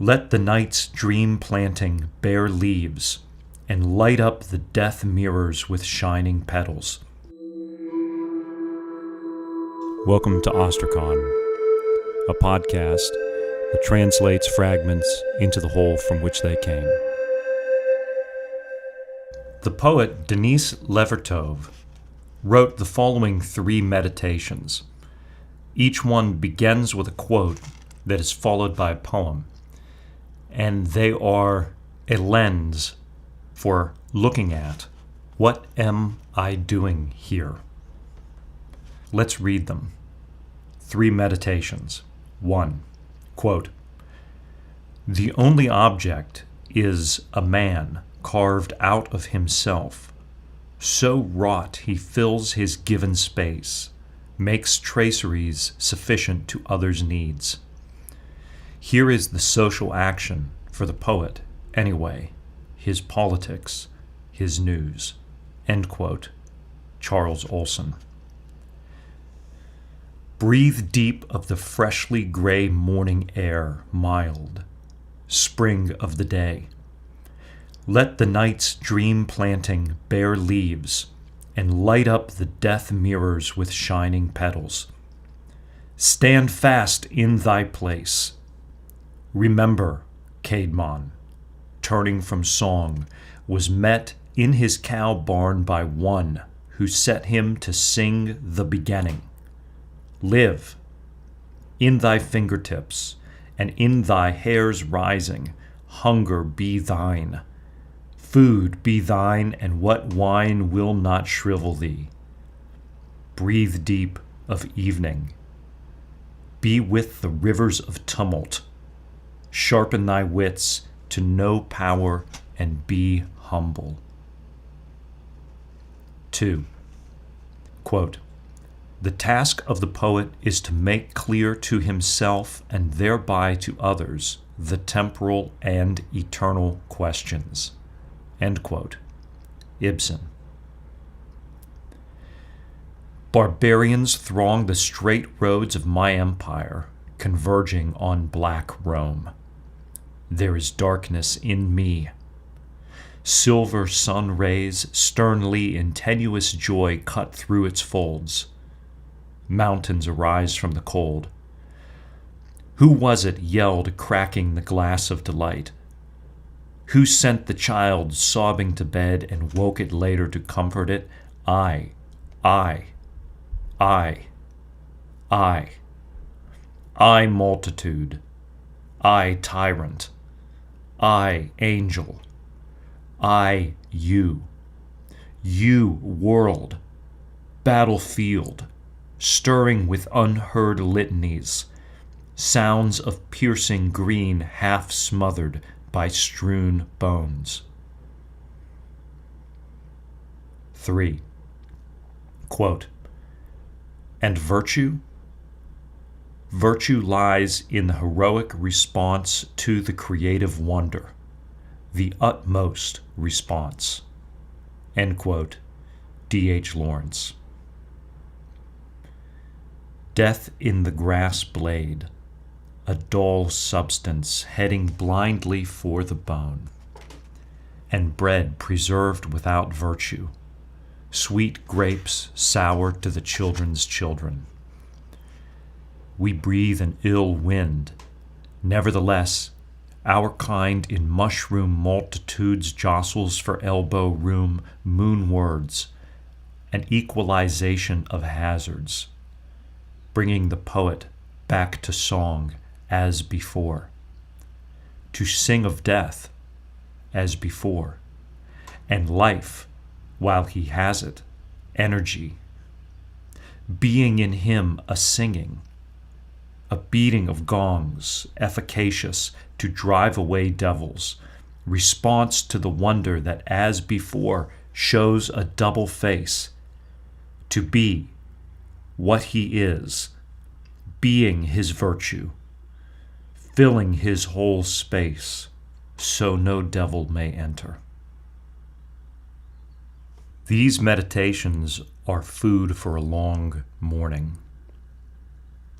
Let the night's dream planting bear leaves and light up the death mirrors with shining petals. Welcome to Ostracon, a podcast that translates fragments into the whole from which they came. The poet Denise Levertov wrote the following 3 meditations. Each one begins with a quote that is followed by a poem, and they are a lens for looking at what am I doing here? Let's read them. 3 meditations. 1. Quote, "The only object is a man carved out of himself. So wrought he fills his given space, makes traceries sufficient to others' needs. Here is the social action for the poet, anyway, his politics, his news." End quote. Charles Olson. Breathe deep of the freshly gray morning air, mild, spring of the day. Let the night's dream planting bear leaves and light up the death mirrors with shining petals. Stand fast in thy place. Remember, Caedmon, turning from song, was met in his cow barn by one who set him to sing the beginning. Live in thy fingertips, and in thy hairs rising, hunger be thine. Food be thine, and what wine will not shrivel thee? Breathe deep of evening. Be with the rivers of tumult. Sharpen thy wits to know power and be humble. 2. Quote, "The task of the poet is to make clear to himself and thereby to others the temporal and eternal questions." End quote. Ibsen. Barbarians throng the straight roads of my empire, converging on black Rome. There is darkness in me. Silver sun rays sternly in tenuous joy cut through its folds. Mountains arise from the cold. Who was it yelled, cracking the glass of delight? Who sent the child sobbing to bed and woke it later to comfort it? I, multitude. I, tyrant. I, angel. I, you. You, world. Battlefield. Stirring with unheard litanies. Sounds of piercing green half smothered by strewn bones. 3. Quote, "And virtue? Virtue lies in the heroic response to the creative wonder, the utmost response." End quote. D.H. Lawrence. Death in the grass blade, a dull substance heading blindly for the bone, and bread preserved without virtue, sweet grapes sour to the children's children. We breathe an ill wind, nevertheless, our kind in mushroom multitudes jostles for elbow room moonwards, an equalization of hazards, bringing the poet back to song as before, to sing of death as before, and life while he has it, energy, being in him a singing, a beating of gongs, efficacious to drive away devils, response to the wonder that as before shows a double face, to be what he is, being his virtue, filling his whole space, so no devil may enter. These meditations are food for a long morning.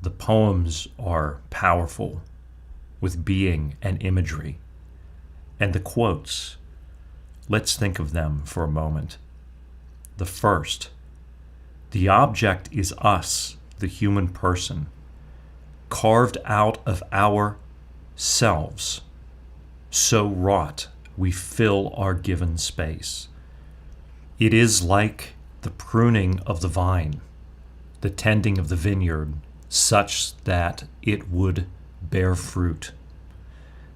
The poems are powerful, with being and imagery. And the quotes, let's think of them for a moment. The first, the object is us, the human person, carved out of our selves, so wrought we fill our given space. It is like the pruning of the vine, the tending of the vineyard, such that it would bear fruit.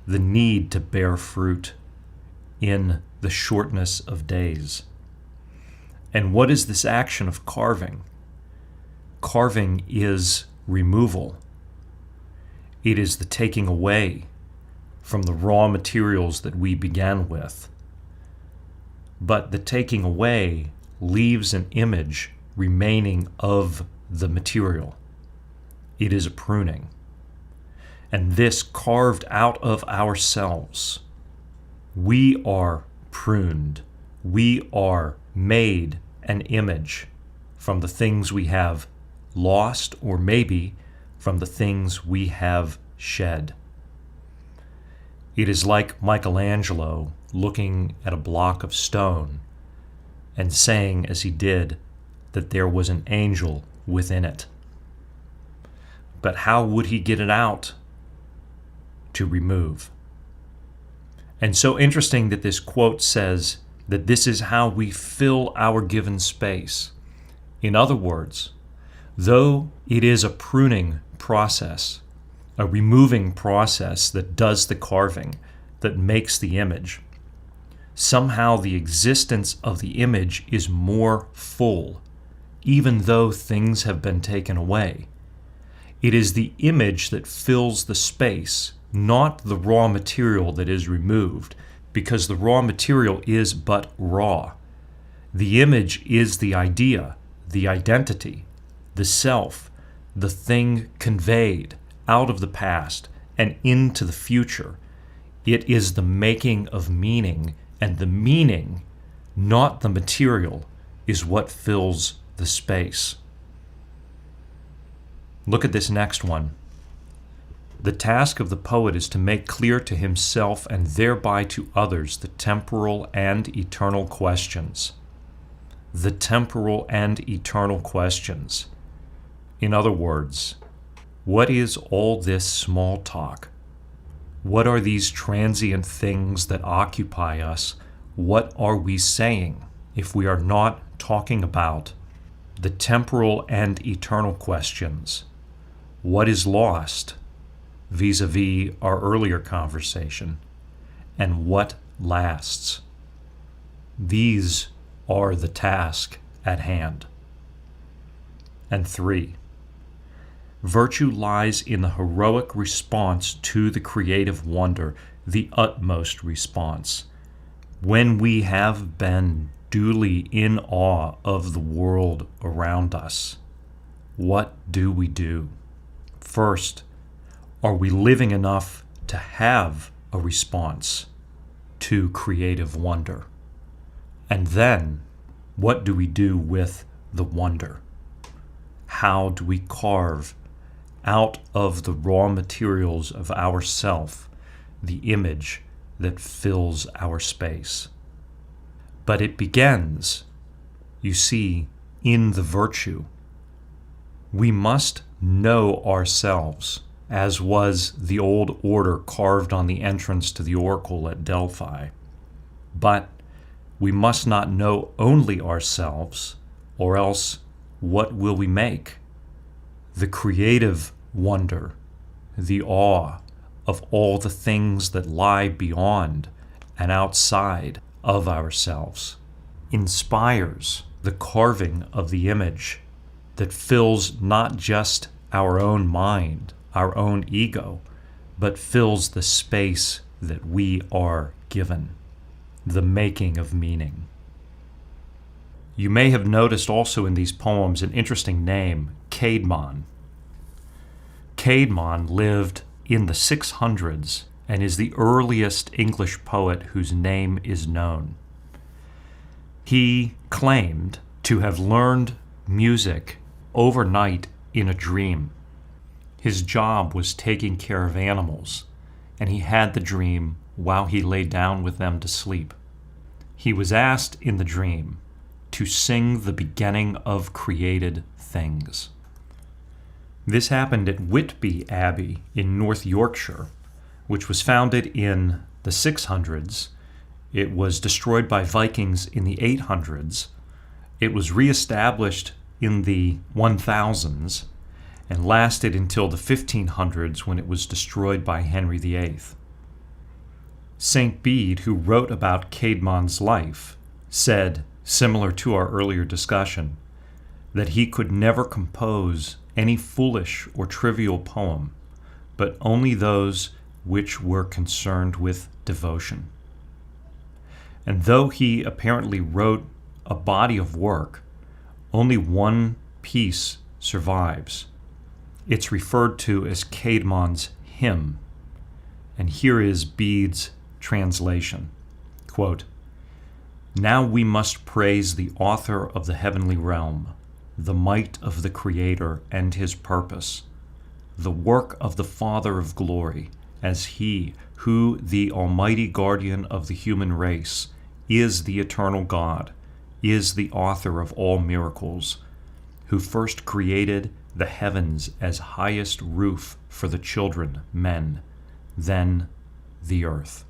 The need to bear fruit in the shortness of days. And what is this action of carving? Carving is removal. It is the taking away from the raw materials that we began with. But the taking away leaves an image remaining of the material. It is a pruning. And this carved out of ourselves, we are pruned. We are made an image from the things we have lost, or maybe from the things we have shed. It is like Michelangelo looking at a block of stone and saying, as he did, that there was an angel within it. But how would he get it out? To remove. And so interesting that this quote says that this is how we fill our given space. In other words, though it is a pruning process, a removing process that does the carving, that makes the image, somehow the existence of the image is more full, even though things have been taken away. It is the image that fills the space, not the raw material that is removed, because the raw material is but raw. The image is the idea, the identity, the self, the thing conveyed out of the past and into the future. It is the making of meaning, and the meaning, not the material, is what fills the space. Look at this next one. The task of the poet is to make clear to himself and thereby to others the temporal and eternal questions. The temporal and eternal questions. In other words, what is all this small talk? What are these transient things that occupy us? What are we saying if we are not talking about the temporal and eternal questions? What is lost vis-a-vis our earlier conversation, and what lasts? These are the task at hand. And 3, virtue lies in the heroic response to the creative wonder, the utmost response. When we have been duly in awe of the world around us, what do we do? First, are we living enough to have a response to creative wonder? And then, what do we do with the wonder? How do we carve out of the raw materials of ourself the image that fills our space? But it begins, you see, in the virtue. We must know ourselves, as was the old order carved on the entrance to the oracle at Delphi. But we must not know only ourselves, or else what will we make? The creative wonder, the awe of all the things that lie beyond and outside of ourselves, inspires the carving of the image that fills not just our own mind, our own ego, but fills the space that we are given, the making of meaning. You may have noticed also in these poems an interesting name, Caedmon. Caedmon lived in the 600s and is the earliest English poet whose name is known. He claimed to have learned music overnight in a dream. His job was taking care of animals, and he had the dream while he lay down with them to sleep. He was asked in the dream to sing the beginning of created things. This happened at Whitby Abbey in North Yorkshire, which was founded in the 600s. It was destroyed by Vikings in the 800s. It was reestablished in the 1000s and lasted until the 1500s when it was destroyed by Henry VIII. St. Bede, who wrote about Caedmon's life, said, similar to our earlier discussion, that he could never compose any foolish or trivial poem, but only those which were concerned with devotion. And though he apparently wrote a body of work, only one piece survives. It's referred to as Caedmon's hymn. And here is Bede's translation. Quote, "Now we must praise the author of the heavenly realm, the might of the Creator and his purpose, the work of the Father of glory, as he who, the almighty guardian of the human race, is the eternal God, is the author of all miracles, who first created the heavens as highest roof for the children, men, then the earth."